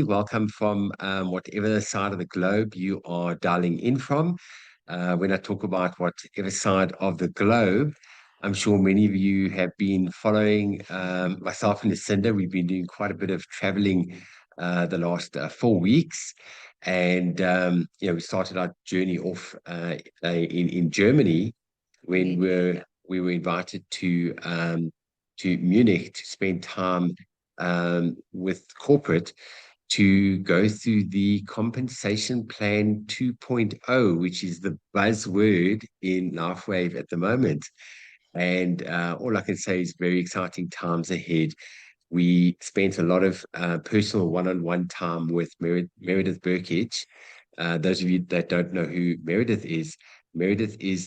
Welcome from whatever side of the globe you are dialing in from. When I talk about whatever side of the globe, I'm sure many of you have been following myself and Lucinda. We've been doing quite a bit of traveling the last 4 weeks. And we started our journey off in Germany when we were invited to Munich to spend time with corporate to go through the compensation plan 2.0, which is the buzzword in LifeWave at the moment. And all I can say is very exciting times ahead. We spent a lot of personal one-on-one time with Meredith Burkage. Those of you that don't know who Meredith is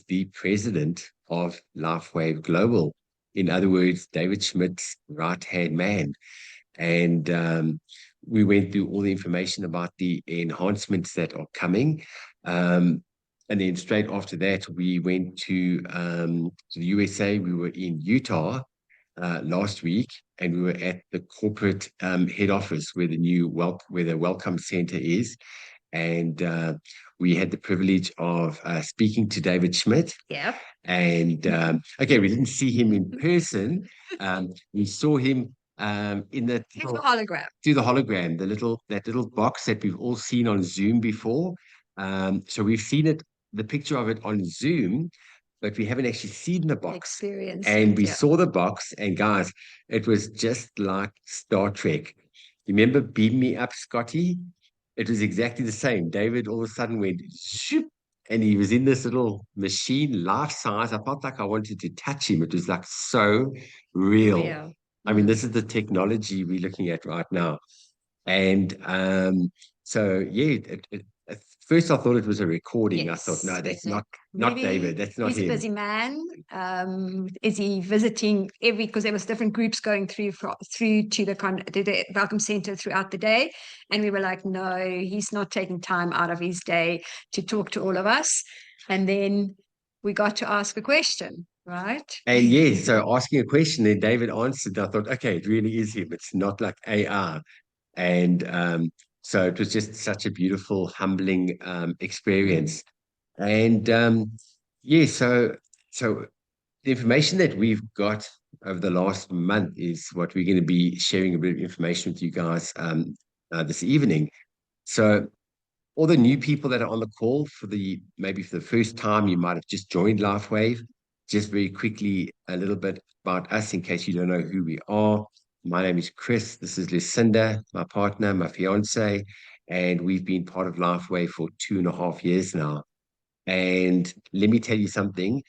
the president of LifeWave Global. In other words, David Schmidt's right-hand man. And we went through all the information about the enhancements that are coming. And then straight after that, we went to the USA. We were in Utah last week, and we were at the corporate head office where the welcome center is. And we had the privilege of speaking to David Schmidt. Yeah. And okay, we didn't see him in person. We saw him in the hologram. Through the hologram, that little box that we've all seen on Zoom before. So we've seen the picture of it on Zoom, but we haven't actually seen the box. Experience. And we saw the box, and guys, it was just like Star Trek. You remember Beam Me Up, Scotty? It was exactly the same. David all of a sudden went shoop, and he was in this little machine, life size. I felt like I wanted to touch him. It was like so real. I mean, this is the technology we're looking at right now. And so, yeah, at first I thought it was a recording. Yes, I thought, no, that's not maybe David. That's not he's him. a busy man. Is he visiting because there was different groups going through to the welcome center throughout the day, and we were like, no, he's not taking time out of his day to talk to all of us. And then we got to ask a question, right? And yes, so asking a question, then David answered. I thought, okay, it really is him. It's not like AI. And so it was just such a beautiful, humbling experience. And yeah, so the information that we've got over the last month is what we're going to be sharing a bit of information with you guys this evening. So all the new people that are on the call maybe for the first time, you might have just joined LifeWave. Just very quickly, a little bit about us in case you don't know who we are. My name is Chris. This is Lucinda, my partner, my fiance, and we've been part of LifeWave for 2.5 years now. And let me tell you something,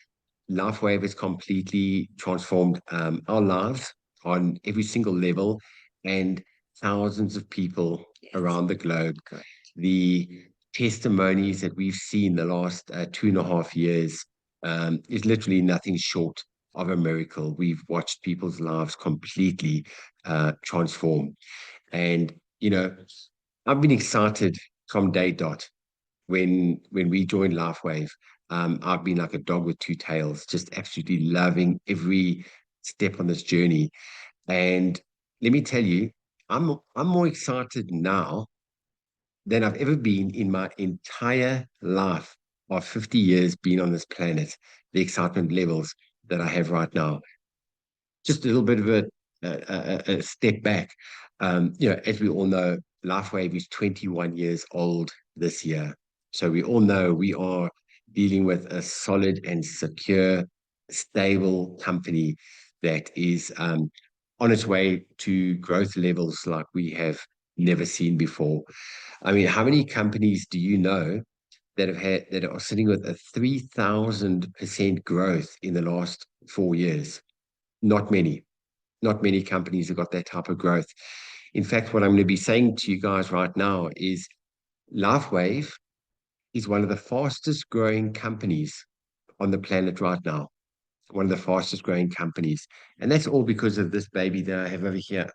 LifeWave has completely transformed our lives on every single level, and thousands of people around the globe. The testimonies that we've seen the last 2.5 years is literally nothing short of a miracle. We've watched people's lives completely transform. And, I've been excited from day dot when we joined LifeWave. I've been like a dog with two tails, just absolutely loving every step on this journey. And let me tell you, I'm more excited now than I've ever been in my entire life of 50 years being on this planet. The excitement levels that I have right now. Just a little bit of a step back. As we all know, LifeWave is 21 years old this year. So we all know we are dealing with a solid and secure, stable company that is on its way to growth levels like we have never seen before. I mean, how many companies do you know that are sitting with a 3,000% growth in the last 4 years? Not many. Not many companies have got that type of growth. In fact, what I'm going to be saying to you guys right now is LifeWave is one of the fastest growing companies on the planet right now. One of the fastest growing companies. And that's all because of this baby that I have over here.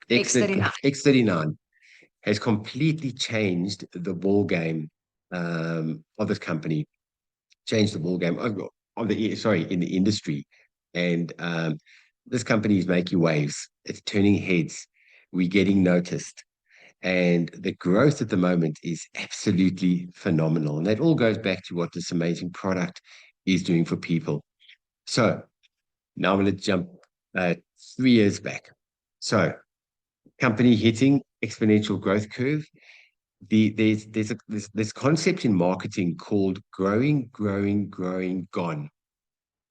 X39 has completely changed the ball game of this company, changed the ball game in the industry. And this company is making waves. It's turning heads. we're getting noticed. And the growth at the moment is absolutely phenomenal. And that all goes back to what this amazing product is doing for people. So now I'm going to jump 3 years back. So company hitting exponential growth curve. There's this concept in marketing called growing, growing, growing, gone.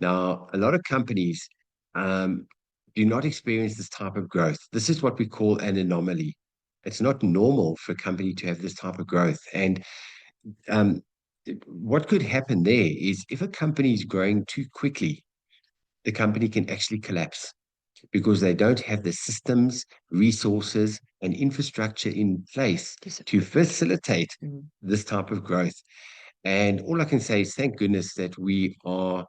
Now, a lot of companies do not experience this type of growth. This is what we call an anomaly. It's not normal for a company to have this type of growth. And um, what could happen there is if a company is growing too quickly, the company can actually collapse because they don't have the systems, resources, and infrastructure in place to facilitate this type of growth. And all I can say is thank goodness that we are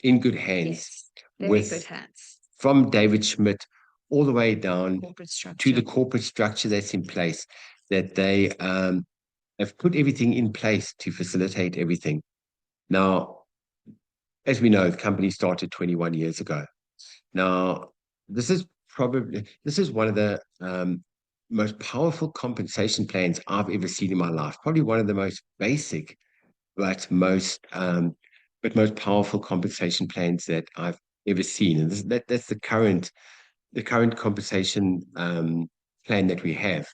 in good hands Yes, very good with hands. from David Schmidt all the way down Corporate structure. to the corporate structure that's in place, that they have put everything in place to facilitate everything. Now, as we know, the company started 21 years ago. Now, this is one of the most powerful compensation plans I've ever seen in my life. Probably one of the most basic, but most powerful compensation plans that I've ever seen. And that's the current compensation plan that we have.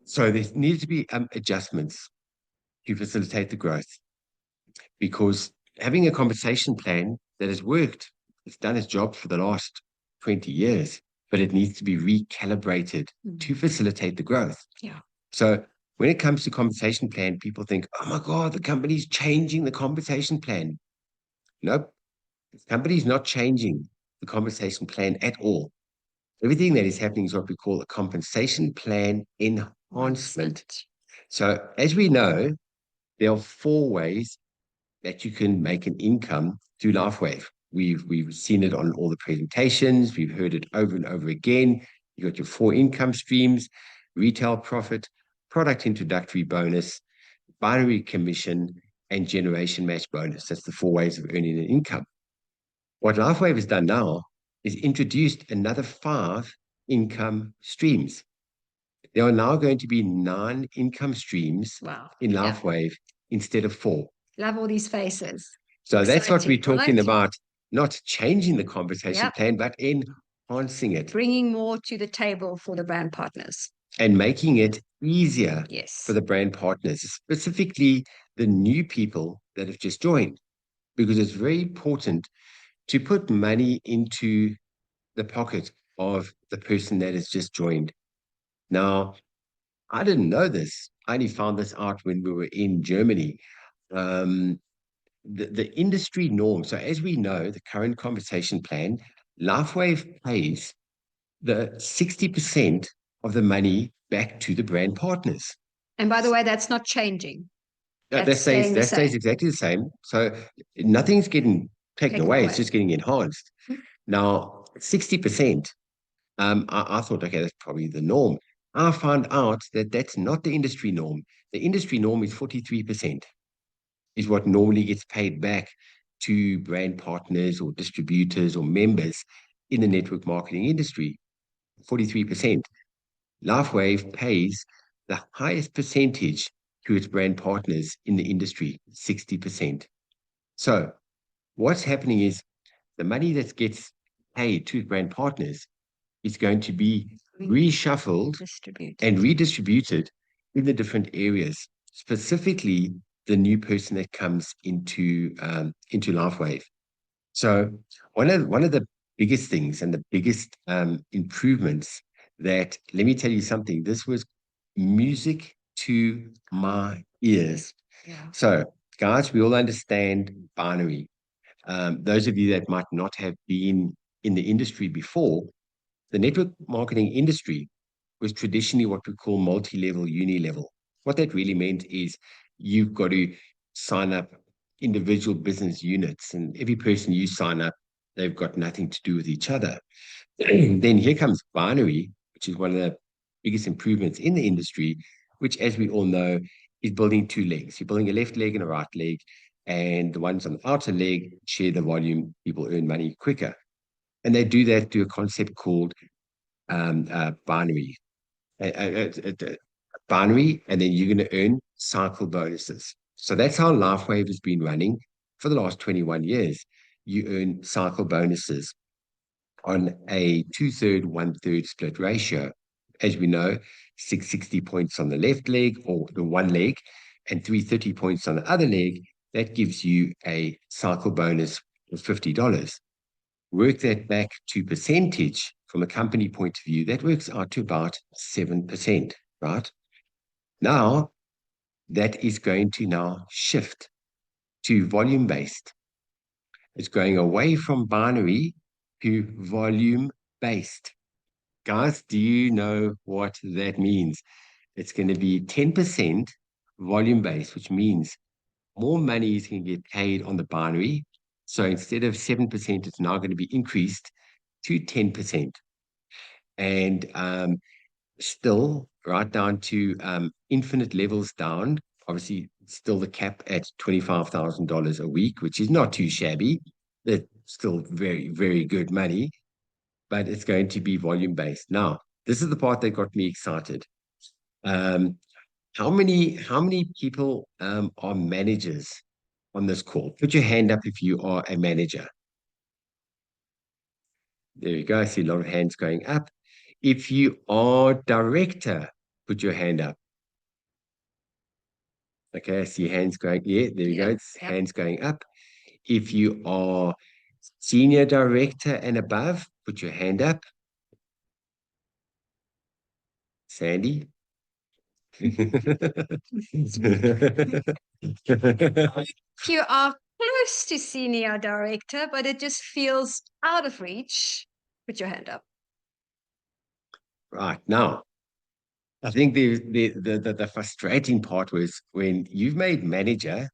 So there needs to be adjustments to facilitate the growth, because having a compensation plan that has worked, it's done its job for the last 20 years, but it needs to be recalibrated to facilitate the growth. Yeah. So when it comes to compensation plan, people think, oh my God, the company's changing the compensation plan. Nope, the company's not changing the compensation plan at all. Everything that is happening is what we call a compensation plan enhancement. So as we know, there are 4 ways that you can make an income through LifeWave. We've seen it on all the presentations. We've heard it over and over again. You got your 4 income streams: retail profit, product introductory bonus, binary commission, and generation match bonus. That's the 4 ways of earning an income. What LifeWave has done now is introduced another 5 income streams. There are now going to be 9 income streams in LifeWave instead of 4. Love all these faces. So that's what we're talking about, not changing the compensation plan, but enhancing it. Bringing more to the table for the brand partners. And making it easier for the brand partners, specifically the new people that have just joined, because it's very important to put money into the pocket of the person that has just joined. Now, I didn't know this. I only found this out when we were in Germany. The industry norm. So as we know, the current compensation plan, LifeWave pays the 60% of the money back to the brand partners. And by the way, that's not changing. That stays exactly the same. So nothing's getting taken away. It's just getting enhanced. Now, 60%, I thought, okay, that's probably the norm. I found out that that's not the industry norm. The industry norm is 43%, is what normally gets paid back to brand partners or distributors or members in the network marketing industry. 43%. LifeWave pays the highest percentage to its brand partners in the industry, 60%. So what's happening is the money that gets paid to brand partners is going to be reshuffled and redistributed in the different areas, specifically the new person that comes into LifeWave. So one of the biggest things and the biggest improvements that, let me tell you something, this was music to my ears. So guys, we all understand binary. Those of you that might not have been in the industry before, the network marketing industry was traditionally what we call multi-level, uni-level. What that really meant is you've got to sign up individual business units, and every person you sign up, they've got nothing to do with each other. Then here comes binary, which is one of the biggest improvements in the industry, which, as we all know, is building 2 legs. You're building a left leg and a right leg, and the ones on the outer leg share the volume, people earn money quicker. And they do that through a concept called binary. Binary, and then you're going to earn cycle bonuses. So that's how LifeWave has been running for the last 21 years. You earn cycle bonuses on a 2/3, 1/3 split ratio. As we know, 660 points on the left leg or the one leg, and 330 points on the other leg. That gives you a cycle bonus of $50. Work that back to percentage from a company point of view, that works out to about 7%, right? Now, that is going to now shift to volume based. It's going away from binary to volume based. Guys, do you know what that means? It's going to be 10% volume based, which means more money is going to get paid on the binary. So instead of 7%, it's now going to be increased to 10%. And still right down to infinite levels down. Obviously, still the cap at $25,000 a week, which is not too shabby. It's still very, very good money, but it's going to be volume based. Now, this is the part that got me excited. Um, how many people are managers on this call? Put your hand up if you are a manager. There you go. I see a lot of hands going up. If you are director, put your hand up. Okay, I see hands going. Yeah, there you go. It's hands going up. If you are senior director and above, put your hand up. Sandy. If you are close to senior director, but it just feels out of reach, put your hand up. Right now, I think the frustrating part was when you've made manager,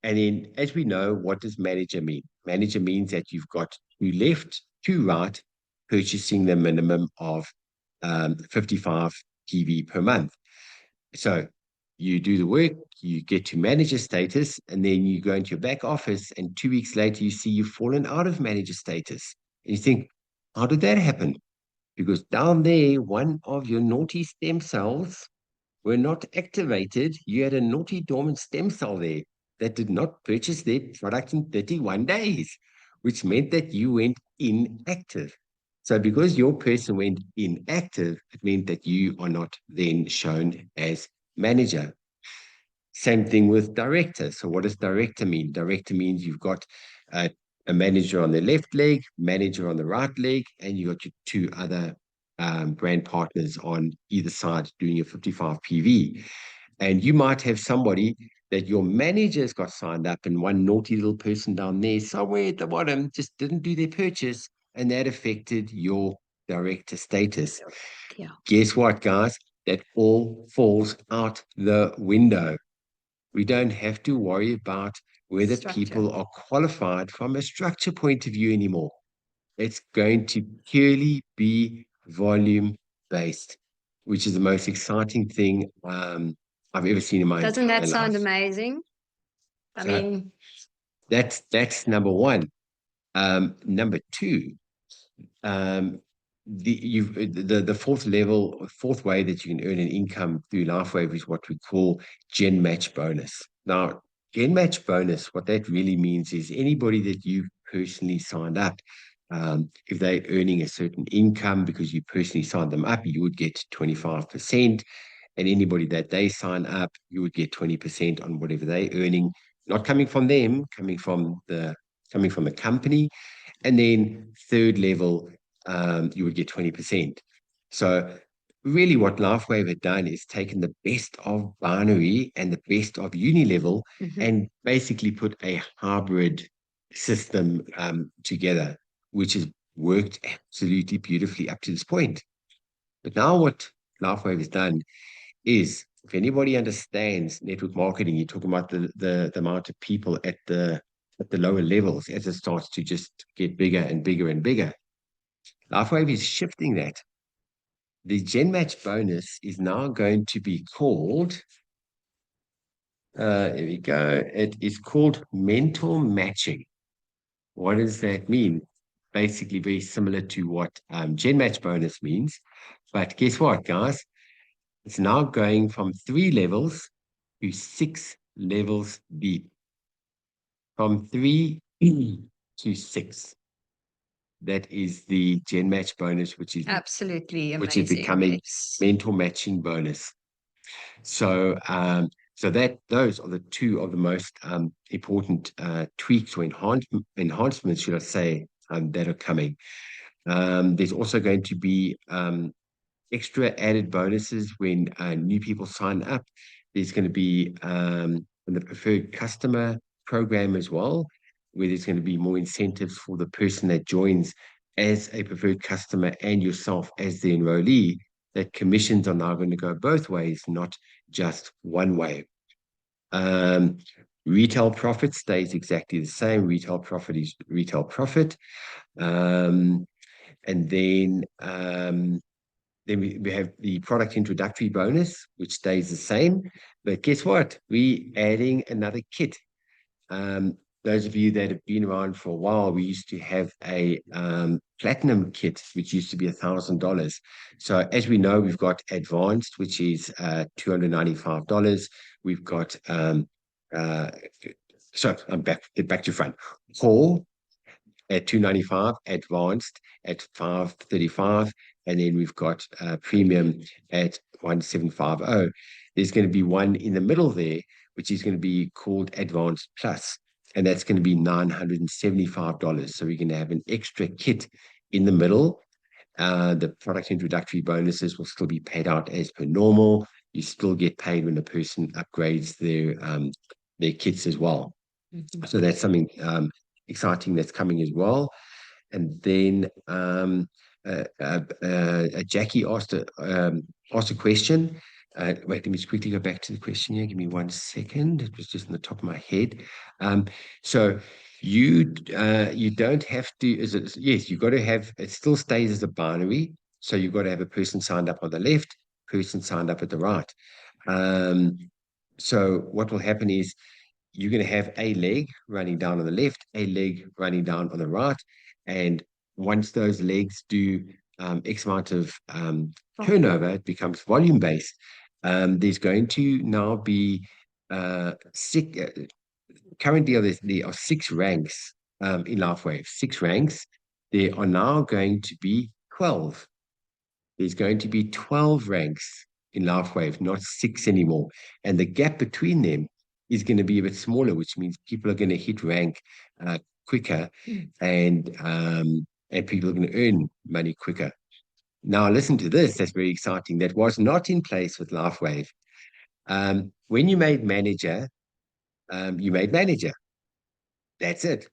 and then as we know, what does manager mean? Manager means that you've got two left, two right, purchasing the minimum of 55 PV per month. So you do the work, you get to manager status, and then you go into your back office, and 2 weeks later, you see you've fallen out of manager status. And you think, how did that happen? Because down there, one of your naughty stem cells were not activated. You had a naughty dormant stem cell there that did not purchase their product in 31 days, which meant that you went inactive. So because your person went inactive, it meant that you are not then shown as manager. Same thing with director. So what does director mean? Director means you've got a manager on the left leg, manager on the right leg, and you got your two other brand partners on either side doing your 55 PV. And you might have somebody that your manager's got signed up, and one naughty little person down there somewhere at the bottom just didn't do their purchase, and that affected your director status. Yeah. Guess what, guys? That all falls out the window. We don't have to worry about whether people are qualified from a structure point of view anymore. It's going to purely be volume based, which is the most exciting thing I've ever seen in my Doesn't entire that sound life. amazing? I So mean, that's number one. Number two, um, the fourth way that you can earn an income through LifeWave is what we call Gen Match bonus. Now, Gen Match bonus, what that really means is anybody that you personally signed up, if they're earning a certain income because you personally signed them up, you would get 25%. And anybody that they sign up, you would get 20% on whatever they're earning, not coming from them, coming from the company. And then third level, you would get 20%. So really what LifeWave had done is taken the best of binary and the best of uni-level and basically put a hybrid system together, which has worked absolutely beautifully up to this point. But now what LifeWave has done is, if anybody understands network marketing, you're talking about the amount of people at the lower levels as it starts to just get bigger and bigger and bigger. LifeWave is shifting that. The Gen Match bonus is now going to be called, here we go, it is called mentor matching. What does that mean? basically very similar to what Gen Match bonus means. But guess what, guys? It's now going from 3 levels to 6 levels deep. From 3 to 6. That is the Gen Match bonus, Absolutely which is amazing. becoming Yes. mentor matching bonus. So those are the two of the most important tweaks or enhancements, should I say, that are coming. There's also going to be extra added bonuses when new people sign up. There's going to be the preferred customer program as well, where there's going to be more incentives for the person that joins as a preferred customer and yourself as the enrollee. That commissions are now going to go both ways, not just one way. Um, Retail profit stays exactly the same. Retail profit is retail profit. Um, and then we have the product introductory bonus, which stays the same. But guess what? We adding another kit. Those of you that have been around for a while, we used to have a platinum kit, which used to be $1,000. So as we know, we've got advanced, which is $295. We've got uh, so I'm back to front. Core at 295, advanced at 535, and then we've got premium at 1750. There's going to be one in the middle there, which is going to be called Advanced Plus, and that's going to be $975. So we're going to have an extra kit in the middle. The product introductory bonuses will still be paid out as per normal. You still get paid when a person upgrades their kits as well. So that's something exciting that's coming as well. And then Jackie asked a question. Wait, let me just quickly go back to the question here. Give me 1 second. It was just on the top of my head. So you don't have to. Yes, you've got to have. It still stays as a binary. So you've got to have a person signed up on the left, person signed up at the right. So what will happen is you're going to have a leg running down on the left, a leg running down on the right. And once those legs do X amount of turnover, it becomes volume based. There's going to now be currently there are 6 ranks in LifeWave, 6 ranks. There are now going to be 12. There's going to be 12 ranks in LifeWave, not 6 anymore. And the gap between them is going to be a bit smaller, which means people are going to hit rank quicker and people are going to earn money quicker. Now, listen to this. That's very exciting. That was not in place with LifeWave. When you made manager, you made manager. That's it.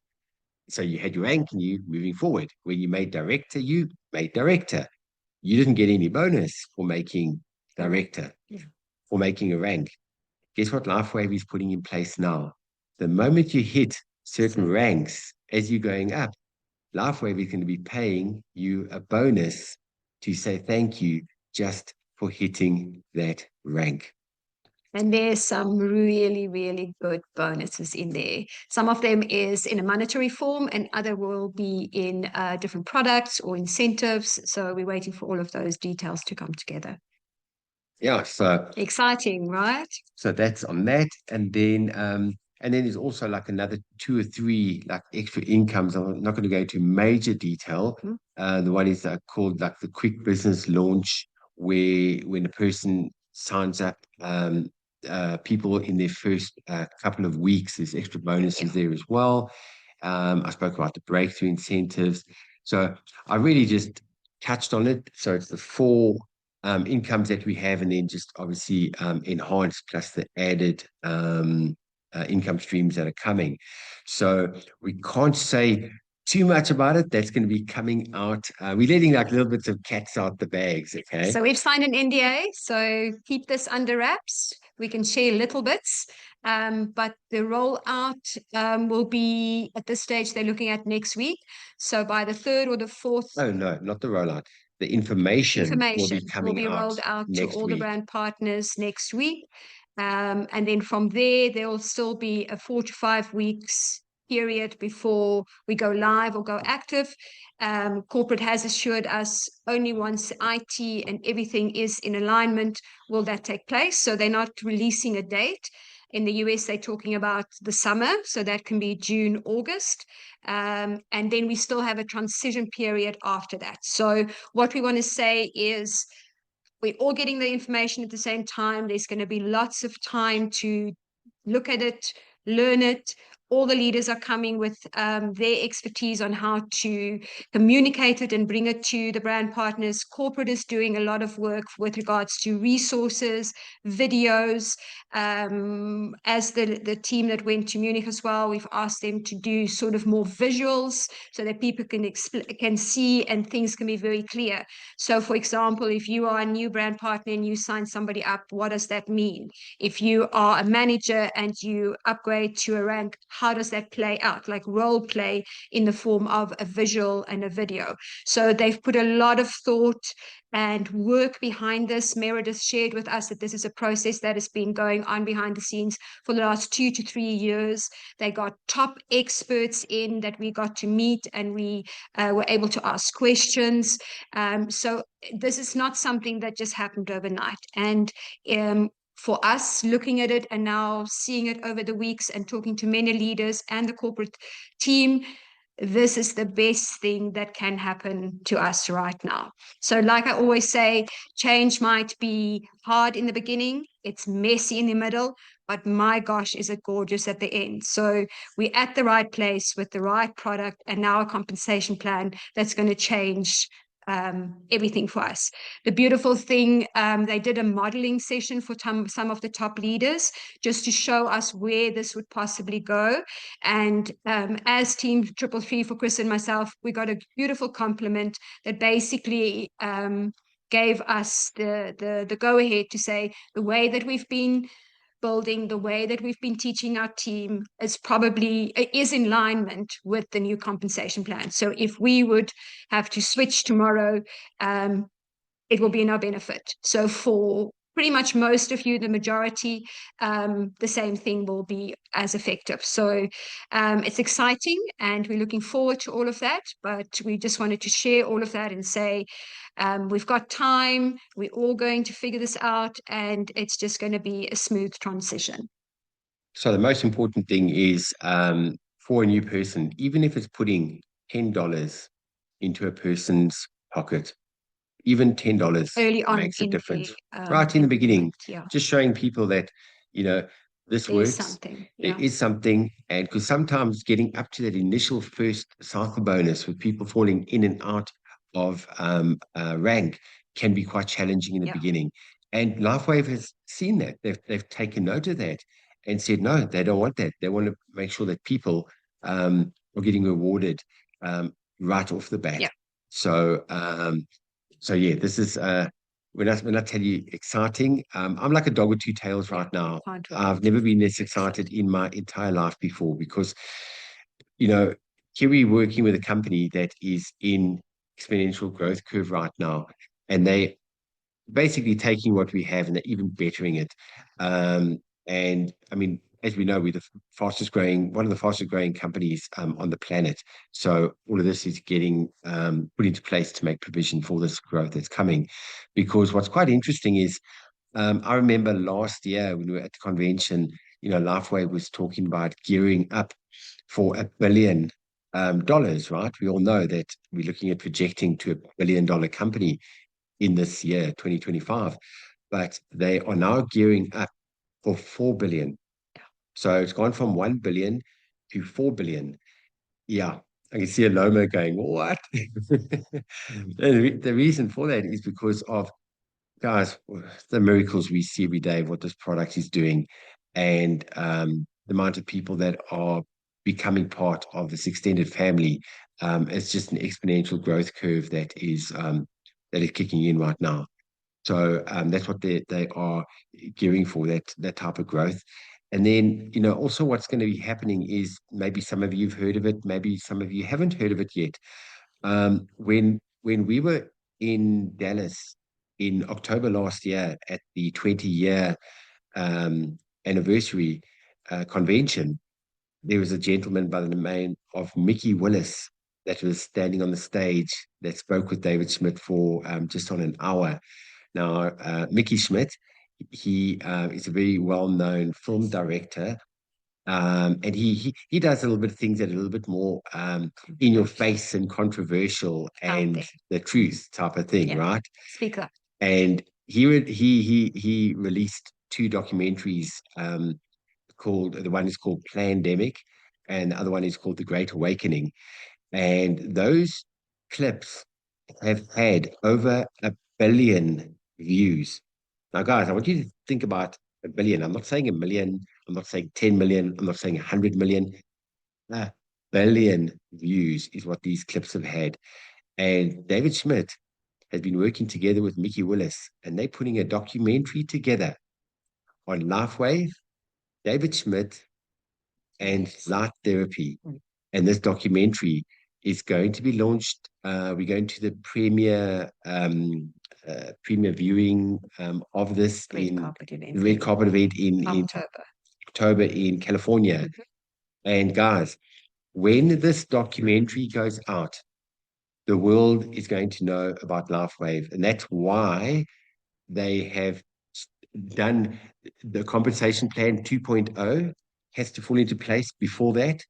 So you had your rank and you moving forward. When you made director, you made director. You didn't get any bonus for making director, for making a rank. Guess what LifeWave is putting in place now? The moment you hit certain ranks as you're going up, LifeWave is going to be paying you a bonus to say thank you just for hitting that rank. And there's some really, really good bonuses in there. Some of them is in a monetary form and other will be in different products or incentives. So we're waiting for all of those details to come together. Yeah, so exciting, right? So that's on that. And then there's also like another 2 or 3 like extra incomes. I'm not going to go into major detail. The one is called like the quick business launch, where when a person signs up, people in their first couple of weeks, there's extra bonuses there as well. I spoke about the breakthrough incentives. So I really just touched on it. So it's the 4 incomes that we have, and then just obviously enhanced plus the added income streams that are coming. So we can't say too much about it. That's going to be coming out. We're letting like little bits of cats out the bags. Okay. So we've signed an NDA, so keep this under wraps. We can share little bits, but the rollout will be at this stage. They're looking at next week. So by the 3rd or the 4th. Oh no, not the rollout. The information will be coming rolled out to all the brand partners next week. And then from there will still be a 4 to 5 weeks period before we go live or go active. Corporate has assured us only once IT and everything is in alignment will that take place. So they're not releasing a date. In the US, they're talking about the summer, so that can be June, August. And then we still have a transition period after that. So what we want to say is we're all getting the information at the same time. There's going to be lots of time to look at it, learn it. All the leaders are coming with their expertise on how to communicate it and bring it to the brand partners. Corporate is doing a lot of work with regards to resources, videos. As the team that went to Munich as well, we've asked them to do sort of more visuals so that people can see and things can be very clear. So, for example, if you are a new brand partner and you sign somebody up, what does that mean? If you are a manager and you upgrade to a rank, how does that play out? Like role play in the form of a visual and a video. So they've put a lot of thought and work behind this. Meredith shared with us that this is a process that has been going on behind the scenes for the last 2 to 3 years. They got top experts in that we got to meet, and we were able to ask questions. So this is not something that just happened overnight. And for us, looking at it and now seeing it over the weeks and talking to many leaders and the corporate team, this is the best thing that can happen to us right now. So like I always say, change might be hard in the beginning, it's messy in the middle, but my gosh, is it gorgeous at the end. So we're at the right place with the right product and now a compensation plan that's going to change everything for us. The beautiful thing, they did a modeling session for some of the top leaders just to show us where this would possibly go. And as Team 333 for Chris and myself, we got a beautiful compliment that basically gave us the go-ahead to say the way that we've been building, the way that we've been teaching our team is in alignment with the new compensation plan. So if we would have to switch tomorrow, it will be in our benefit. So for pretty much most of you, the majority, the same thing will be as effective. So it's exciting and we're looking forward to all of that, but we just wanted to share all of that and say, we've got time, we're all going to figure this out, and it's just going to be a smooth transition. So the most important thing is for a new person, even if it's putting $10 into a person's pocket, even $10 Early on makes a in difference. the Right in the beginning, yeah, just showing people that, this there's works. something. There Yeah. is something. And because sometimes getting up to that initial first cycle bonus with people falling in and out of rank can be quite challenging in the Yeah. beginning. And LifeWave has seen that. They've taken note of that and said, no, they don't want that. They want to make sure that people are getting rewarded right off the bat. Yeah. So yeah, this is when I tell you exciting, I'm like a dog with two tails right now. Can't wait. I've never been this excited in my entire life before because, you know, here we're working with a company that is in exponential growth curve right now, and they basically taking what we have and they're even bettering it. And I mean, as we know, we're the fastest growing, one of the fastest growing companies on the planet. So all of this is getting put into place to make provision for this growth that's coming. Because what's quite interesting is I remember last year when we were at the convention, LifeWave was talking about gearing up for $1 billion, right? We all know that we're looking at projecting to $1 billion company in this year, 2025, but they are now gearing up for 4 billion. So it's gone from 1 billion to 4 billion. Yeah, I can see a Loma going, what? The reason for that is because of, guys, the miracles we see every day of what this product is doing, and the amount of people that are becoming part of this extended family. It's just an exponential growth curve that is kicking in right now. So that's what they are gearing for, that type of growth. And then, also what's going to be happening is maybe some of you've heard of it, maybe some of you haven't heard of it yet. When we were in Dallas in October last year at the 20-year anniversary convention, there was a gentleman by the name of Mickey Willis that was standing on the stage that spoke with David Schmidt for just on an hour. Now, Mickey Schmidt, he is a very well-known film director, and he does a little bit of things that are a little bit more in your face and controversial and the truth type of thing, right? Speak up. And he released two documentaries called, the one is called Plandemic, and the other one is called The Great Awakening. And those clips have had over 1 billion views. Now, guys, I want you to think about 1 billion. I'm not saying 1 million. I'm not saying 10 million. I'm not saying 100 million. 1 billion views is what these clips have had. And David Schmidt has been working together with Mickey Willis, and they're putting a documentary together on LifeWave, David Schmidt, and light therapy. And this documentary is going to be launched. We're going to the premiere viewing of this in the red carpet event in October in California. And guys, when this documentary goes out, the world is going to know about LifeWave, and that's why they have done the compensation plan 2.0 has to fall into place before that.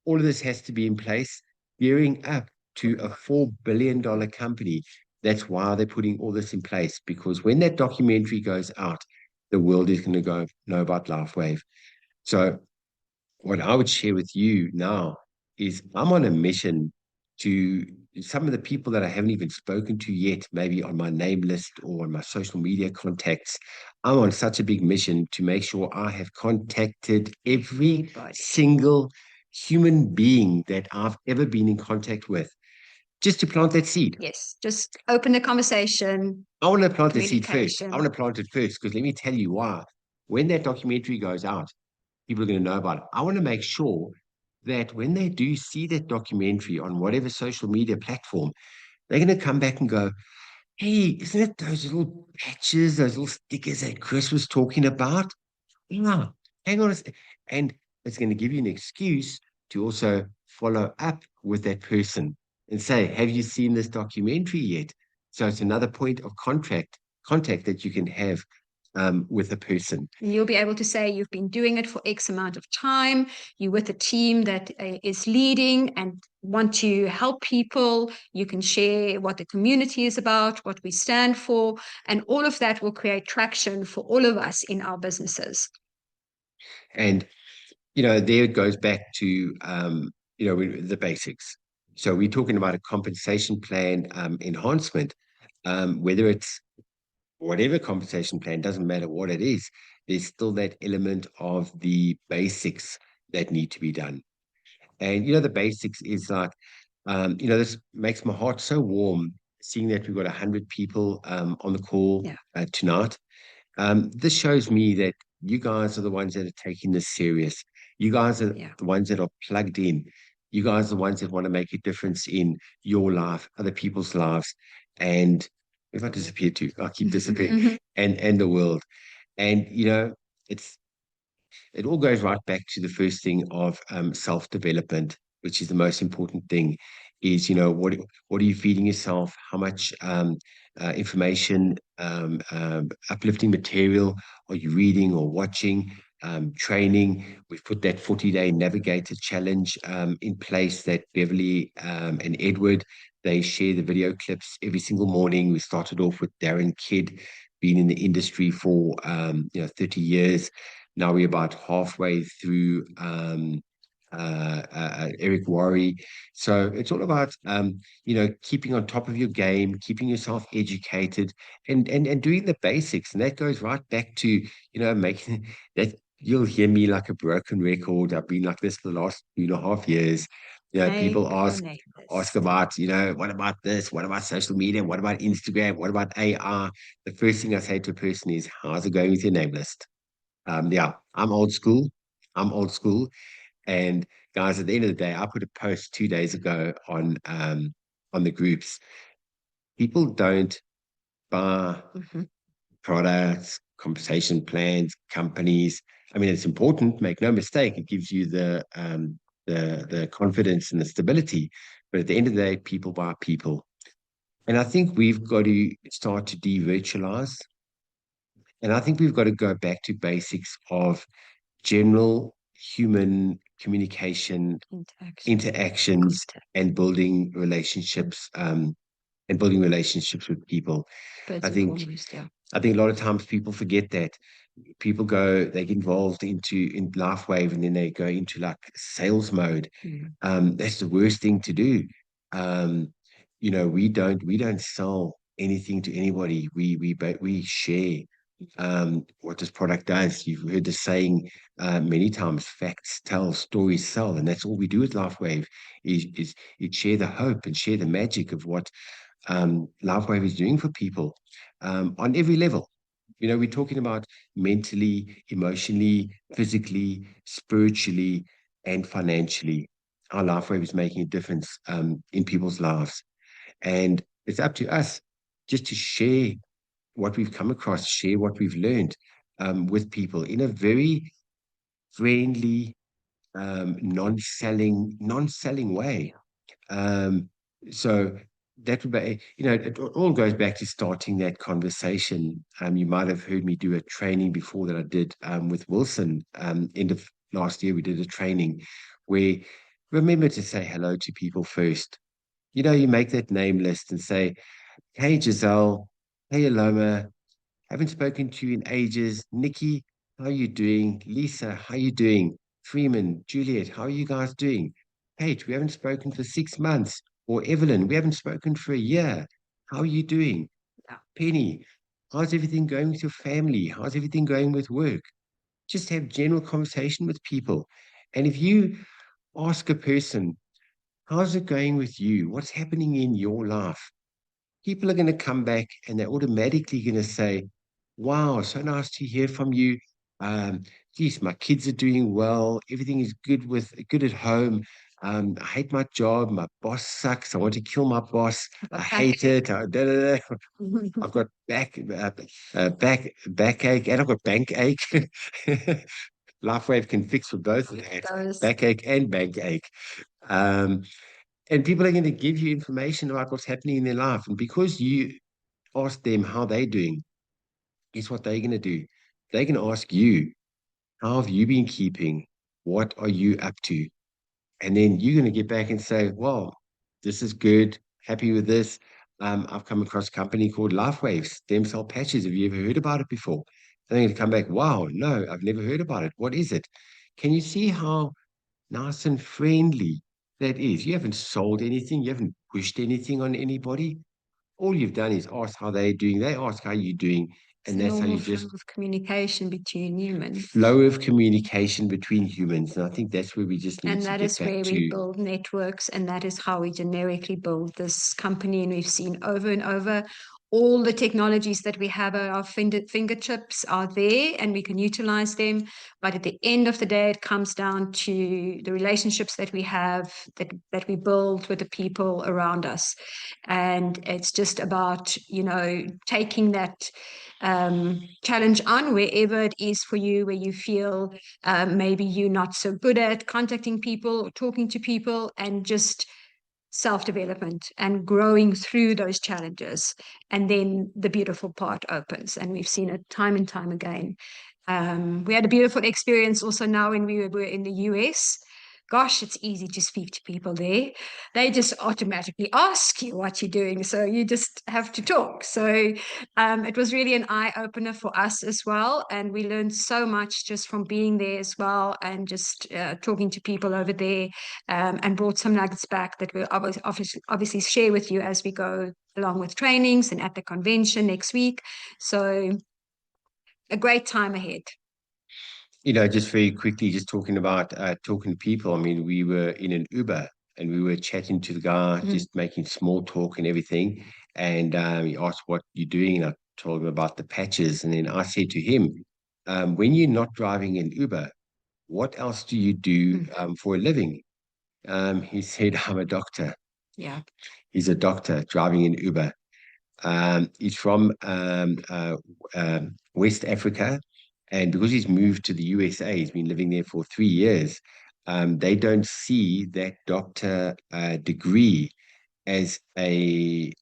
All of this has to be in place, gearing up to a $4 billion company. That's why they're putting all this in place, because when that documentary goes out, the world is going to know about LifeWave. So what I would share with you now is I'm on a mission to some of the people that I haven't even spoken to yet, maybe on my name list or on my social media contacts. I'm on such a big mission to make sure I have contacted every single human being that I've ever been in contact with, just to plant that seed. Yes, just open the conversation. I want to plant the seed first. I want to plant it first, because let me tell you why. When that documentary goes out, people are going to know about it. I want to make sure that when they do see that documentary on whatever social media platform, they're going to come back and go, hey, isn't it those little patches, those little stickers that Chris was talking about? Yeah, hang on a second. And it's going to give you an excuse to also follow up with that person and say, have you seen this documentary yet? So it's another point of contact that you can have with a person. You'll be able to say you've been doing it for X amount of time. You're with a team that is leading and want to help people. You can share what the community is about, what we stand for, and all of that will create traction for all of us in our businesses. And, there it goes back to, the basics. So we're talking about a compensation plan enhancement, whether it's whatever compensation plan, doesn't matter what it is, there's still that element of the basics that need to be done. And, the basics is like, this makes my heart so warm seeing that we've got 100 people on the call tonight. This shows me that you guys are the ones that are taking this serious. You guys are the ones that are plugged in. You guys are the ones that want to make a difference in your life, other people's lives. And if I disappear too, I'll keep disappearing, and the world. And, it all goes right back to the first thing of self-development, which is the most important thing, is, what are you feeding yourself? How much information, uplifting material are you reading or watching? Training. We've put that 40-day navigator challenge in place that Beverly and Edward, they share the video clips every single morning. We started off with Darren Kidd, been in the industry for 30 years. Now we're about halfway through Eric Worre. So it's all about keeping on top of your game, keeping yourself educated, and doing the basics. And that goes right back to making that. You'll hear me like a broken record. I've been like this for the last 2.5 years. People ask about, what about this? What about social media? What about Instagram? What about AR? The first thing I say to a person is, how's it going with your name list? I'm old school. I'm old school. And guys, at the end of the day, I put a post 2 days ago on the groups. People don't buy products, compensation plans, companies. I mean, it's important, make no mistake, it gives you the confidence and the stability. But at the end of the day, people buy people. And I think we've got to start to de-virtualize. And I think we've got to go back to basics of general human communication, interactions, and building relationships with people. First I and think foremost, yeah. I think a lot of times people forget that. People they get involved in LifeWave, and then they go into like sales mode. That's the worst thing to do. Um, we don't sell anything to anybody. We share what this product does. You've heard the saying many times: facts tell, stories sell, and that's all we do at LifeWave is share the hope and share the magic of what LifeWave is doing for people on every level. We're talking about mentally, emotionally, physically, spiritually, and financially. Our LifeWave is making a difference in people's lives. And it's up to us just to share what we've come across, share what we've learned with people in a very friendly, non-selling way. Um, so that would be, it all goes back to starting that conversation. You might have heard me do a training before that I did with Wilson. End of last year, we did a training where remember to say hello to people first. You make that name list and say, hey, Giselle, hey, Aloma, haven't spoken to you in ages. Nikki, how are you doing? Lisa, how are you doing? Freeman, Juliet, how are you guys doing? Kate, we haven't spoken for 6 months. Or Evelyn, we haven't spoken for a year. How are you doing? Yeah. Penny, how's everything going with your family? How's everything going with work? Just have general conversation with people. And if you ask a person, how's it going with you? What's happening in your life? People are going to come back and they're automatically going to say, wow, so nice to hear from you. Geez, my kids are doing well. Everything is good at home. I hate my job. My boss sucks. I want to kill my boss. I hate it. Da, da, da. I've got backache, and I've got bank ache. LifeWave can fix for both of that, backache and bank ache. Um, and people are going to give you information about what's happening in their life. And because you ask them how they're doing, guess what they're going to do? They're going to ask you, how have you been keeping? What are you up to? And then you're going to get back and say, well, this is good. Happy with this. I've come across a company called LifeWave stem cell patches. Have you ever heard about it before? And they're going to come back, wow, no, I've never heard about it. What is it? Can you see how nice and friendly that is? You haven't sold anything. You haven't pushed anything on anybody. All you've done is ask how they're doing. They ask how you're doing. It's And a that's how normal you flow just of communication between humans. flow of communication between humans. And I think that's where we just need And to that get is back where we to. build networks, and that is how we generically build this company. And we've seen over and over all the technologies that we have at our fingertips are there and we can utilize them. But at the end of the day, it comes down to the relationships that we have, that we build with the people around us. And it's just about, taking that challenge on wherever it is for you, where you feel maybe you're not so good at contacting people or talking to people, and just self-development and growing through those challenges. And then the beautiful part opens. And we've seen it time and time again. We had a beautiful experience also now when we were in the US. Gosh, it's easy to speak to people there. They just automatically ask you what you're doing. So you just have to talk. So it was really an eye opener for us as well. And we learned so much just from being there as well, and just talking to people over there, and brought some nuggets back that we'll obviously share with you as we go along with trainings and at the convention next week. So a great time ahead. Just very quickly, just talking about talking to people. I mean, we were in an Uber and we were chatting to the guy, just making small talk and everything. And he asked what you're doing. And I told him about the patches. And then I said to him, when you're not driving an Uber, what else do you do for a living? He said, I'm a doctor. Yeah. He's a doctor driving an Uber. He's from West Africa, and because he's moved to the USA, he's been living there for 3 years. They don't see that doctor degree as a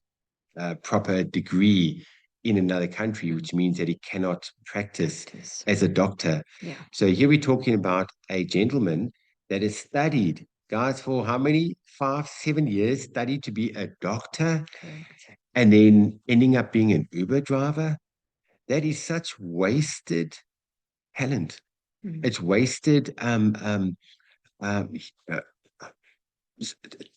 proper degree in another country, which means that he cannot practice as a doctor. Yeah. So here we're talking about a gentleman that has studied, guys, for how many? 5, 7 years, studied to be a doctor, and then ending up being an Uber driver. That is such wasted talent. It's wasted um, uh,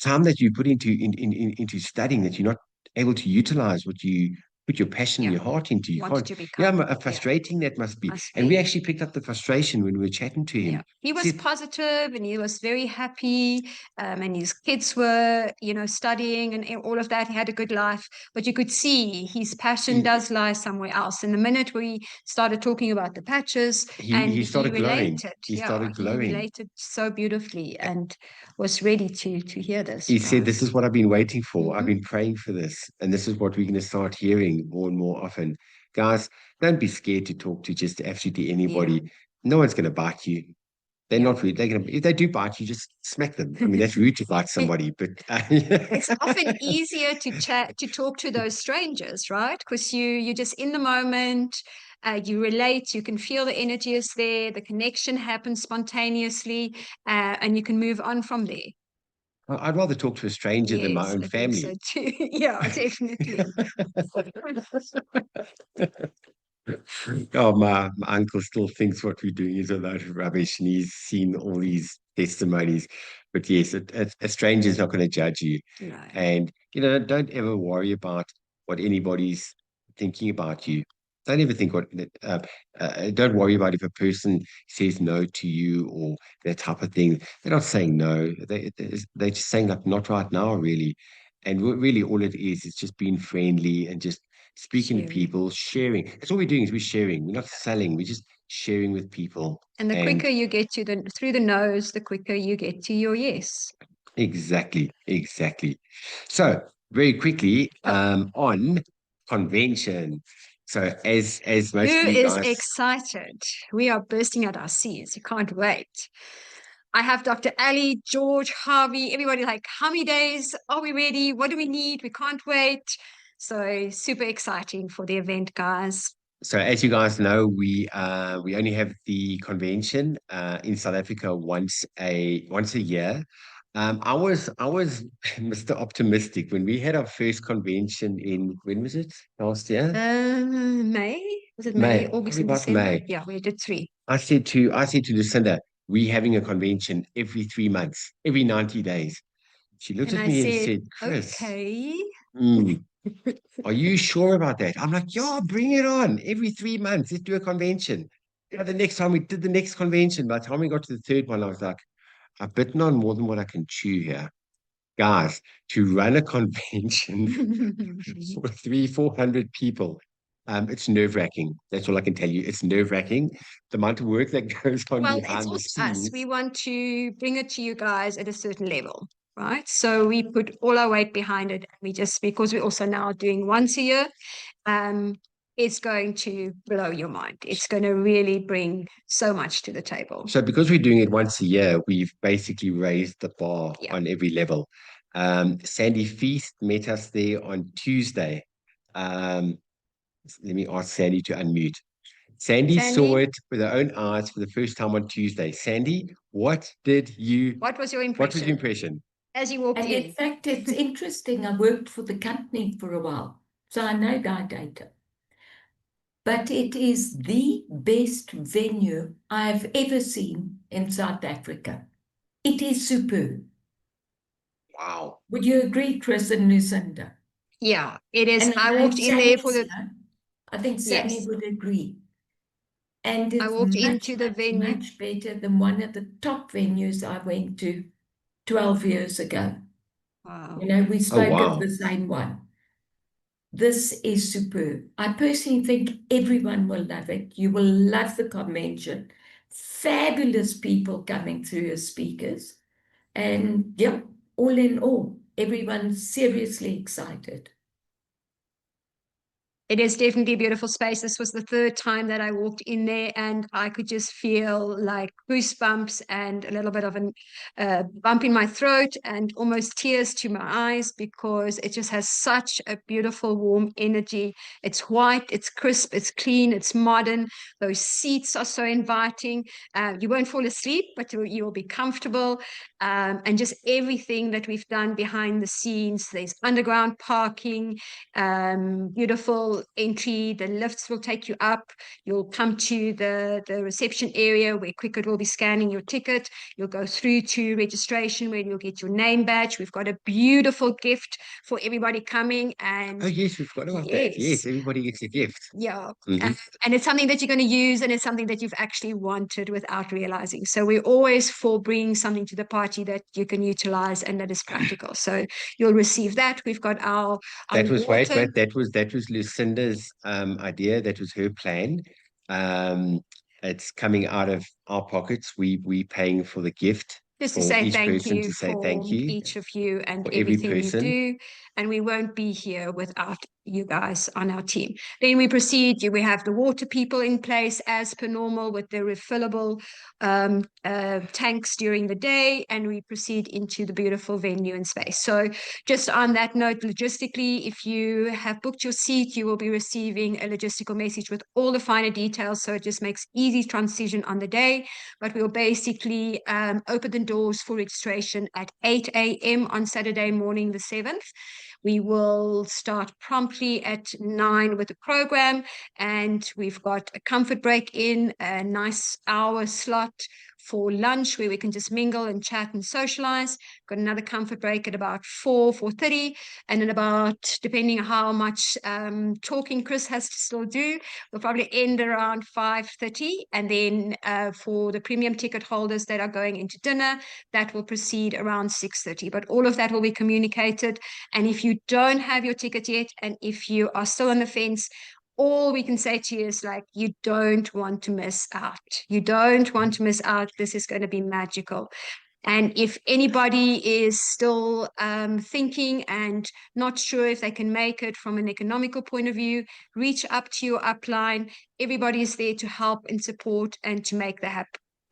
time that you put into studying, that you're not able to utilize what you put your passion and Yeah. your heart into. You Wanted can't. to Yeah, become. frustrating that must be. Must And we be. actually picked up the frustration when we were chatting to him. Yeah, he was said, positive and he was very happy, and his kids were, studying and all of that. He had a good life, but you could see his passion does lie somewhere else. And the minute we started talking about the patches, and he he started glowing. related, He started he glowing. related so beautifully and was ready to hear this. He said, "This is what I've been waiting for. I've Mhm. been praying for this, and this is what we're going to start hearing more and more often." Guys, don't be scared to talk to just absolutely anybody. Yeah. No one's going to bite you. They're Yeah. not rude. They're gonna, if they do bite you, just smack them. I mean, that's rude to bite somebody, but It's often easier to talk to those strangers, right? Because you're just in the moment, you relate, you can feel the energy is there, the connection happens spontaneously, and you can move on from there. I'd rather talk to a stranger than my Yes, own I think family. so too. Yeah, definitely. Oh, my uncle still thinks what we're doing is a load of rubbish, and he's seen all these testimonies. But yes, a stranger is not going to judge you. No. And, don't ever worry about what anybody's thinking about you. Don't ever think don't worry about if a person says no to you or that type of thing. They're not saying no. They're just saying like, not right now, really. And really all it is just being friendly and just speaking to Sharing. people, sharing. That's all we're doing is we're sharing. We're not selling. We're just sharing with people. And the quicker you get through the nose, the quicker you get to your yes. Exactly. So very quickly, on convention. So as Who most of you is guys, excited? We are bursting at our seams. You can't wait. I have Dr. Ali, George, Harvey, everybody like, how many days? Are we ready? What do we need? We can't wait. So super exciting for the event, guys. so as you guys know, we only have the convention in South Africa once a year. I was Mr. Optimistic when we had our first convention in, when was it? Last year? May? Was it May, August, Probably and about December? May. Yeah, we did 3. I said to Lucinda, we're having a convention every 3 months, every 90 days. She looked And at I me and said, said, Chris, okay. are you sure about that? I'm like, yeah, bring it on. Every 3 months, let's do a convention. The next time we did the next convention, by the time we got to the third one, I was like, I've bitten on more than what I can chew here. Guys, to run a convention for 400 people, it's nerve-wracking. That's all I can tell you. It's nerve-wracking. The amount of work that goes on Well, it's behind the also us. We scenes. want to bring it to you guys at a certain level, right? So we put all our weight behind it. We just, because we're also now doing once a year, um, it's going to blow your mind. It's going to really bring so much to the table. So because we're doing it once a year, we've basically raised the bar Yeah. on every level. Sandy Feast met us there on Tuesday. Let me ask Sandy to unmute. Sandy saw Sandy, it with her own eyes for the first time on Tuesday. Sandy, what was your what was your impression impression? as you walked And in? in fact, it's interesting. I worked for the company for a while, so I know their data. But it is the best venue I've ever seen in South Africa. It is superb. Wow. Would you agree, Chris and Lucinda? Yeah, it is. And I I know walked in there Sammy, for the, I think Sammy yes, would agree. And I it's walked much, into the much, venue. much better than one of the top venues I went to 12 years ago. Wow. You know, we Oh, spoke of wow. the same one. This is superb. I personally think everyone will love it. You will love the convention. Fabulous people coming through as speakers. And yeah, all in all, everyone's seriously excited. It is definitely a beautiful space. This was the third time that I walked in there, and I could just feel like goosebumps and a little bit of a bump in my throat and almost tears to my eyes, because it just has such a beautiful, warm energy. It's white, it's crisp, it's clean, it's modern. Those seats are so inviting. You won't fall asleep, but you will be comfortable. And just everything that we've done behind the scenes. There's underground parking, beautiful entry. The lifts will take you up. You'll come to the reception area where Cricket will be scanning your ticket. You'll go through to registration where you'll get your name badge. We've got a beautiful gift for everybody coming. And Oh, yes, we forgot about that. Yes, everybody gets a gift. yeah. Mhm. And it's something that you're going to use, and it's something that you've actually wanted without realizing. So we're always for bringing something to the party that you can utilize and that is practical. So you'll receive that. We've got our That was, wait, water. that was Lucinda's idea. That was her plan. Um, it's coming out of our pockets. We paying for the gift Just to for say each thank person, you to say for thank you each of you and for every everything you person. do. And we won't be here without you guys on our team. Then we proceed. We have the water people in place as per normal with the refillable tanks during the day. And we proceed into the beautiful venue and space. So just on that note, logistically, if you have booked your seat, you will be receiving a logistical message with all the finer details. So it just makes easy transition on the day. But we'll basically open the doors for registration at 8 a.m. on Saturday morning, the 7th. We will start promptly at 9 with the program, and we've got a comfort break in, a nice hour slot for lunch where we can just mingle and chat and socialize. Got another comfort break at about 4:30, and then about, depending on how much talking Chris has to still do, we'll probably end around 5:30. And then for the premium ticket holders that are going into dinner, that will proceed around 6:30. But all of that will be communicated. And if you don't have your ticket yet, and if you are still on the fence, all we can say to you is, like, you don't want to miss out. You don't want to miss out. This is going to be magical. And if anybody is still thinking and not sure if they can make it from an economical point of view, reach up to your upline. Everybody is there to help and support and to make the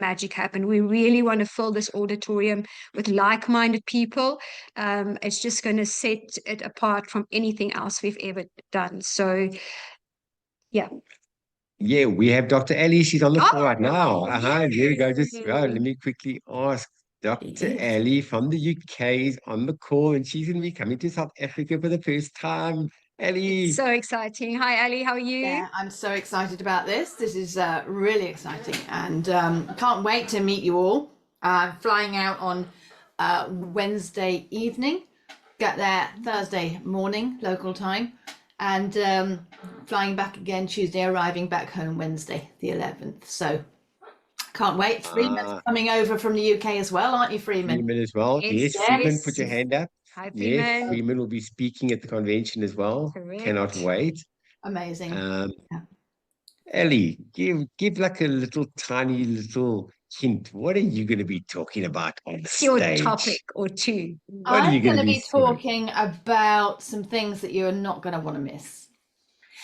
magic happen. We really want to fill this auditorium with like-minded people. It's just going to set it apart from anything else we've ever done. So, yeah. Yeah, we have Dr. Ali. She's on the call right now. Here we go. Just yay. let me quickly ask. Dr. Yes. Ali from the UK is on the call, and she's going to be coming to South Africa for the first time. Ali. So exciting. Hi, Ali. How are you? Yeah, I'm so excited about this. This is really exciting, and can't wait to meet you all. Flying out on Wednesday evening, get there Thursday morning local time, and flying back again Tuesday, arriving back home Wednesday the 11th. So can't wait. Freeman's coming over from the UK as well, aren't you, Freeman? Freeman as well. Yes, Yes. Freeman, put your hand up. Hi, Yes, Freeman. Freeman will be speaking at the convention as well. Correct. Cannot wait. Amazing. Ellie, give like a little tiny little hint. What are you going to be talking about on the Your stage? topic or two. What are I'm you going to gonna be be saying? talking about some things that you're not going to want to miss.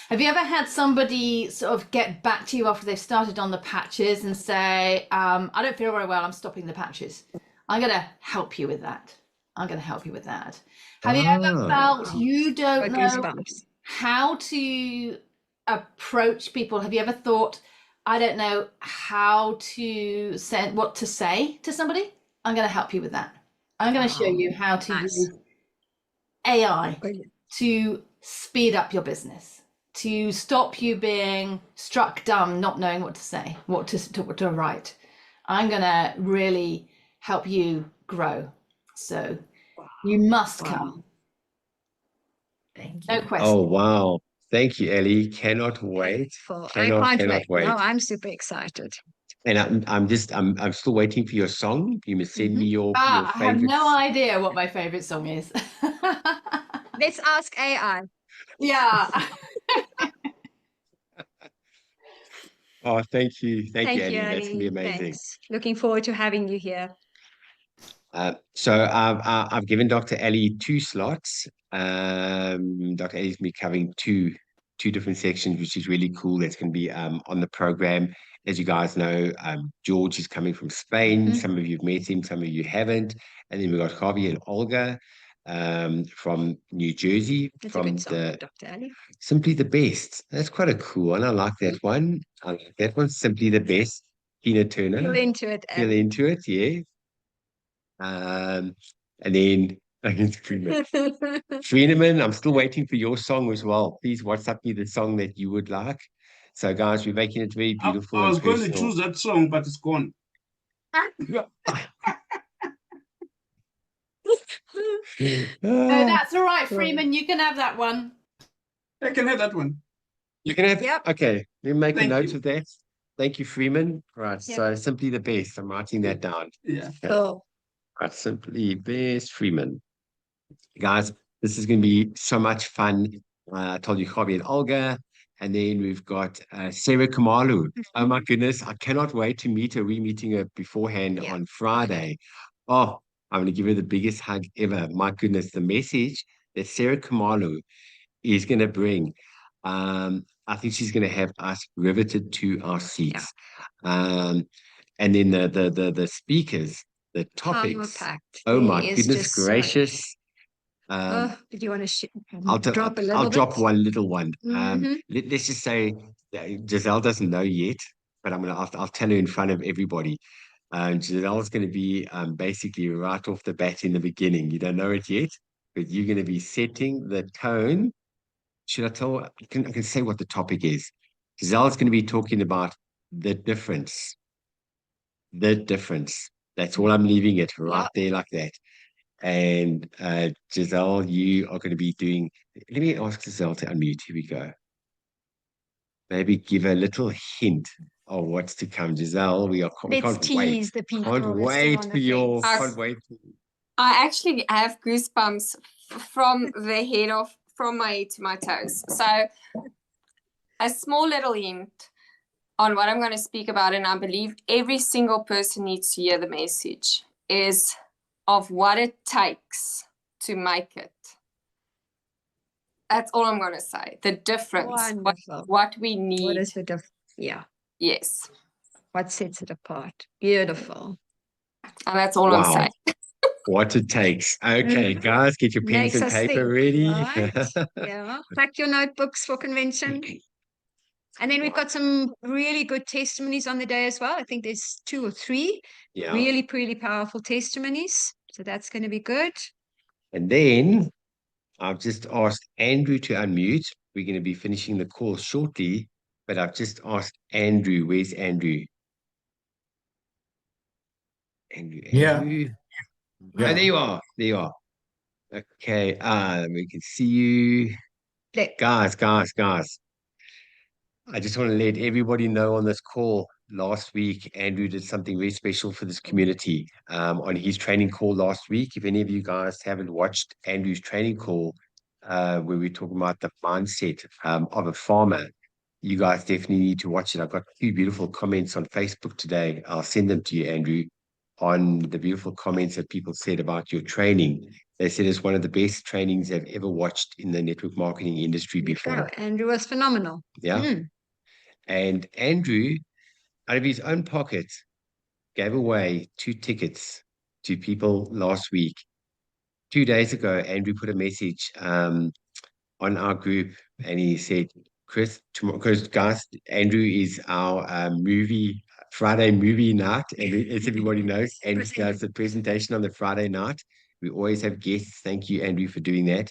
Have you ever had somebody sort of get back to you after they've started on the patches and say, I don't feel very well, I'm stopping the patches? I'm going to help you with that. I'm going to help you with that. Have you ever felt you don't know Goosebumps. how to approach people? Have you ever thought, I don't know how to send, what to say to somebody? I'm going to help you with that. I'm going to show you how to Nice. use AI Brilliant. to speed up your business, to stop you being struck dumb, not knowing what to say, what to write. I'm going to really help you grow. So you must come. Thank No you. question. Oh, wow. Thank you, Ellie. Cannot wait. I Cannot can't wait. No, I'm super excited. And I'm still waiting for your song. You must send me your I have favorites. no idea what my favorite song is. Let's ask AI. Yeah. Oh, thank you. Thank you, Thank you, Ellie. That's gonna be Ali. amazing. Thanks. Looking forward to having you here. So I've given Dr. Ali 2 slots. Dr. Ali's me covering 2 two different sections, which is really cool. That's going to be on the program. As you guys know, George is coming from Spain. Some of you have met him, some of you haven't. And then we've got Javi and Olga from New Jersey, That's from a good song, the Dr. Ali. Simply the Best. That's quite a cool one. I like that one. I like that one. Simply the Best. Tina Turner. Feel into it. Feel into it, yeah. And then Friedemann, I'm still waiting for your song as well. Please WhatsApp me the song that you would like. So, guys, we're making it very beautiful. I was going to personal. choose that song, but it's gone. That's all right, Freeman. You can have that one. I can have that one. You can have, Yep. okay, let me make a Thank note you. of that. Thank you, Freeman. Right, Yep. so Simply the Best. I'm writing that down. Yeah. Okay. Cool. Right, Simply Best, Freeman. Guys, this is going to be so much fun. I told you Javi and Olga, and then we've got Sarah Kamalu. Oh my goodness, I cannot wait to meet her. We're meeting her beforehand Yeah. on Friday. Oh, I'm going to give her the biggest hug ever. My goodness, the message that Sarah Kamalu is going to bring. I think she's going to have us riveted to our seats. And then the speakers, the topics. Power-packed. Oh my There is goodness just so- gracious. Did you want to I'll drop a little I'll bit? drop one little one. Mhm. Let's just say Giselle doesn't know yet, but I'll tell her in front of everybody. Giselle's going to be basically right off the bat in the beginning. You don't know it yet, but you're going to be setting the tone. Should I tell? I can say what the topic is. Giselle's going to be talking about the difference. The difference. That's all I'm leaving it right there like that. And Giselle, you are going to be doing. Let me ask Giselle to unmute. Here we go. Maybe give a little hint of what's to come. Giselle, we Let's can't wait. tease the people. Can't who are still wait on the for your. fence. Can't wait. I actually have goosebumps from the head off, from my head to my toes. So a small little hint on what I'm going to speak about, and I believe every single person needs to hear the message, is of what it takes to make it. That's all I'm going to say. The difference, Wonderful. what we need. What is the difference? Yeah. Yes. What sets it apart? Beautiful. And that's all I'm Wow. saying. What it takes. Okay, guys, get your pens Makes and us paper think, ready. right? Yeah. Pack your notebooks for convention. And then we've got some really good testimonies on the day as well. I think there's 2 or 3 Yeah. really, really powerful testimonies. So that's going to be good. And then I've just asked Andrew to unmute. We're going to be finishing the call shortly, but I've just asked Andrew. Where's Andrew? Andrew. Yeah. Oh, Yeah. there you are. There you are. Okay. We can see you. Guys. I just want to let everybody know on this call. Last week, Andrew did something very special for this community on his training call last week. If any of you guys haven't watched Andrew's training call, where we're talking about the mindset of a farmer, you guys definitely need to watch it. I've got 2 beautiful comments on Facebook today. I'll send them to you, Andrew, on the beautiful comments that people said about your training. They said it's one of the best trainings they've ever watched in the network marketing industry before. Oh, Andrew was phenomenal. Yeah. Mm. And Andrew, out of his own pocket, gave away 2 tickets to people last week. 2 days ago, Andrew put a message on our group, and he said, Chris, tomorrow, because guys, Andrew is our Friday movie night, and as everybody knows, Andrew does the presentation on the Friday night. We always have guests. Thank you, Andrew, for doing that.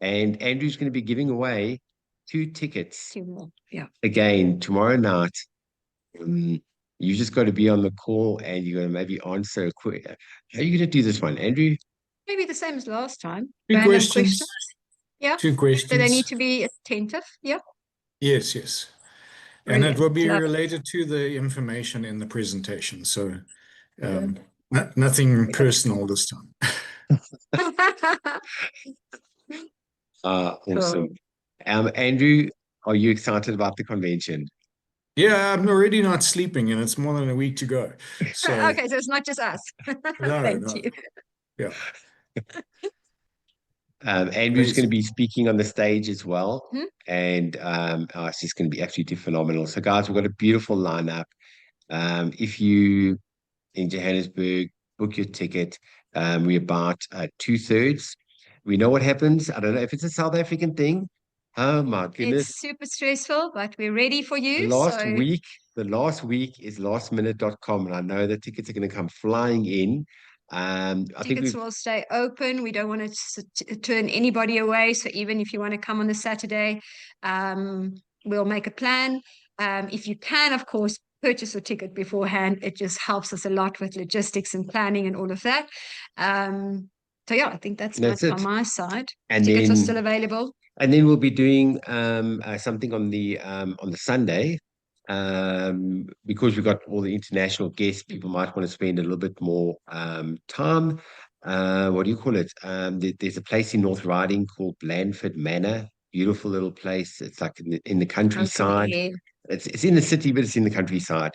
And Andrew's going to be giving away 2 tickets 2 more. Yeah. again tomorrow night. You just got to be on the call, and you're going to maybe answer a quick. How are you going to do this one, Andrew? Maybe the same as last time. 2 Random questions. Yeah. 2 questions. So they need to be attentive. Yeah. Yes. And it Brilliant. will be Love it. related to the information in the presentation. So nothing personal this time. Awesome. Andrew, are you excited about the convention? Yeah, I'm already not sleeping, and it's more than a week to go. So Okay, so it's not just us. No, Thank no. you. Yeah. Andrew's going to Crazy. be speaking on the stage as well. Mhm. And it's just going to be absolutely phenomenal. So, guys, we've got a beautiful lineup. If you in Johannesburg, book your ticket. We're about 2/3. We know what happens. I don't know if it's a South African thing. Oh my goodness. It's super stressful, but we're ready for The you. last So week, the last week is lastminute.com, and I know the tickets are going to come flying in. I think tickets we've will stay open. We don't want to turn anybody away. So even if you want to come on the Saturday, we'll make a plan. If you can, of course, purchase a ticket beforehand. It just helps us a lot with logistics and planning and all of that. So yeah, I think that's that's much on it. my side. And Tickets are then still available. we'll be doing something on the Sunday. Because we've got all the international guests, people might want to spend a little bit more time. What do you call it? There's a place in North Riding called Blandford Manor. Beautiful little place. It's like in the countryside. Okay. It's in the city, but it's in the countryside.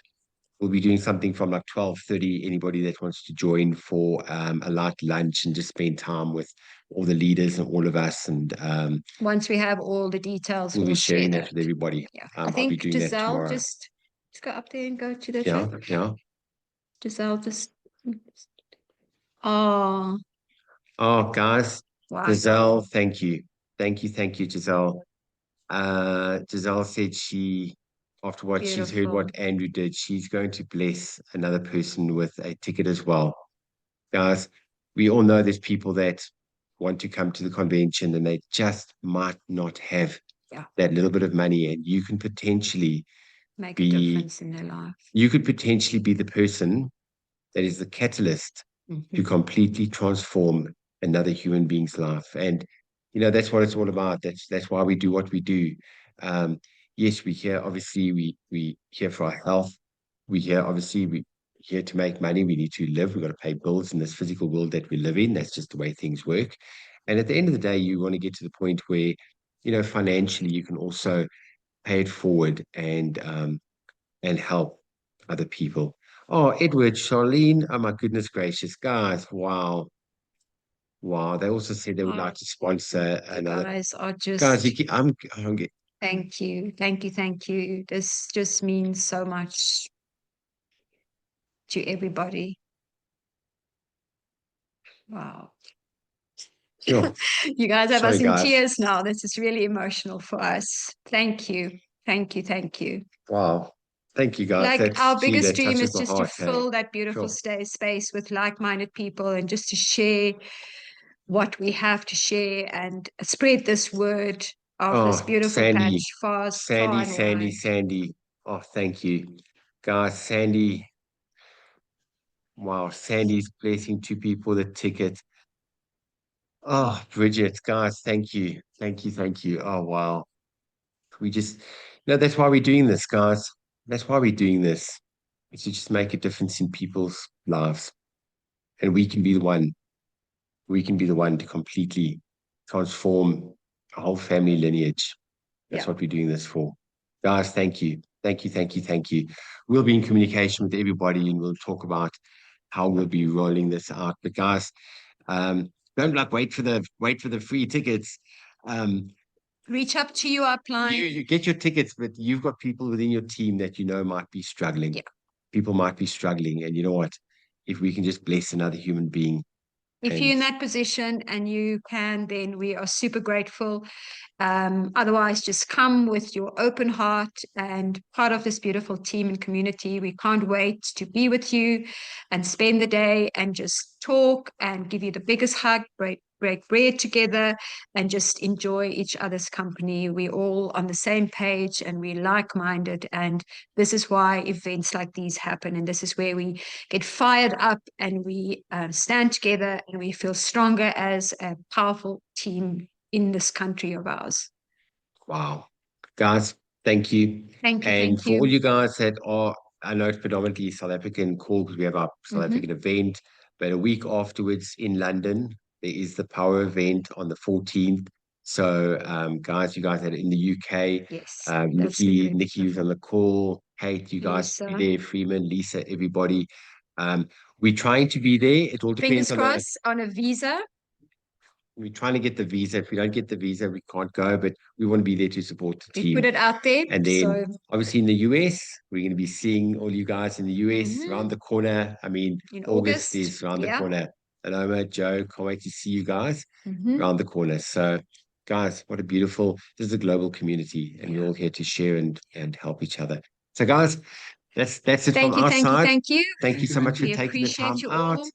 We'll be doing something from like 12:30. Anybody that wants to join for a light lunch and just spend time with all the leaders and all of us. And Once we have all the details, we'll be we'll share sharing that that. with everybody. Yeah. I I'll be think doing that Giselle tomorrow. just go up there and go to the Yeah, chat. yeah. Giselle just. Oh, Oh, guys, wow. Giselle, thank you. Thank you, Giselle. Giselle said after what she's heard Beautiful. what Andrew did, she's going to bless another person with a ticket as well. Guys, we all know there's people that want to come to the convention and they just might not have Yeah. that little bit of money, and you can potentially Make a difference in their life. you could potentially be the person that is the catalyst to completely transform another human being's life. And that's what it's all about. That's why we do what we do. Yes, we here obviously we here for our health. We here obviously we here to make money. We need to live. We've got to pay bills in this physical world that we live in. That's just the way things work. And at the end of the day, you want to get to the point where financially you can also pay it forward and help other people. Oh, Edward, Charlene, oh my goodness gracious, guys, wow. Wow, they also said they would like to sponsor You another. guys are Guys, just, I'm thank you. Thank you. Thank you. This just means so much to everybody. Wow. sure. You guys have Sorry, us in guys. tears now. This is really emotional for us. Thank you. Thank you. Thank you. Wow. Thank you, guys. Like our biggest that dream touches is the just to heart. Hey. fill that beautiful Sure. space with like-minded people and just to share what we have to share and spread this word of this Oh, beautiful Sandy, patch far and wide. Sandy. Oh, thank you. Guys, Sandy. Wow, Sandy's blessing 2 people the ticket. Oh, Bridget, guys, thank you. Thank you. Oh, wow. We just, that's why we're doing this, guys. That's why we're doing this. Is to just make a difference in people's lives. And we can be the one. We can be the one to completely transform a whole family lineage. That's what we're doing this for. Guys, thank you. Thank you. We'll be in communication with everybody and we'll talk about how we'll be rolling this out. But guys, don't wait for the free tickets. Reach up to you, apply. You get your tickets, but you've got people within your team that might be struggling. Yeah. People might be struggling, and you know what? If we can just bless another human being. If you're in that position and you can, then we are super grateful. Otherwise, just come with your open heart and part of this beautiful team and community. We can't wait to be with you and spend the day and just talk and give you the biggest hug, break bread together and just enjoy each other's company. We're all on the same page and we're like-minded. And this is why events like these happen. And this is where we get fired up and we stand together and we feel stronger as a powerful team in this country of ours. Wow. Guys, thank you. Thank you. And Thank for you. all you guys that are, I know it's predominantly South African call because we have our South African event, but a week afterwards in London, there is the Power event on the 14th. So, guys, you guys that are in the UK, Yes. Nikki was on the call. Kate, you guys Lisa. be there. Freeman, Lisa, everybody. We're trying to be there. It all depends Fingers crossed on a visa. we're trying to get the visa. If we don't get the visa, we can't go, but we want to be there to support the We team. put it out there. And then So obviously in the US, we're going to be seeing all you guys in the US Mhm. around the corner. I mean, in August August, is around the yeah. corner. Aloma, Joe, can't wait to see you guys Mhm. around the corner. So, guys, what a beautiful, this is a global community, and we're all here to share and help each other. So, guys, that's it Thank from you, our thank you, side. thank you. Thank you so much for We taking the time appreciate you out. all.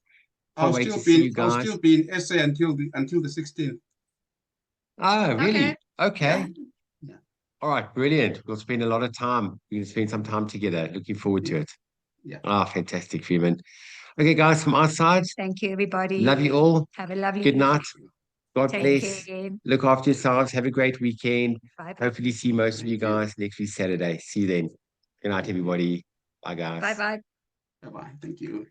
Can't wait to see you I'll guys. still be in SA until the 16th. Oh, really? Okay. Okay. Yeah. All right, brilliant. We'll spend a lot of time. We can spend some time together. Looking forward to it. Yeah. Ah, fantastic, Freeman. Okay, guys, from our side, Thank you, everybody. love you all. Have a lovely Good night. God Take bless. care. Look after yourselves. Have a great weekend. Bye bye. Hopefully see most of you Thank you. guys next week, Saturday. See you then. Good night, Thank you. everybody. Bye, guys. Bye bye. Bye-bye. Thank you.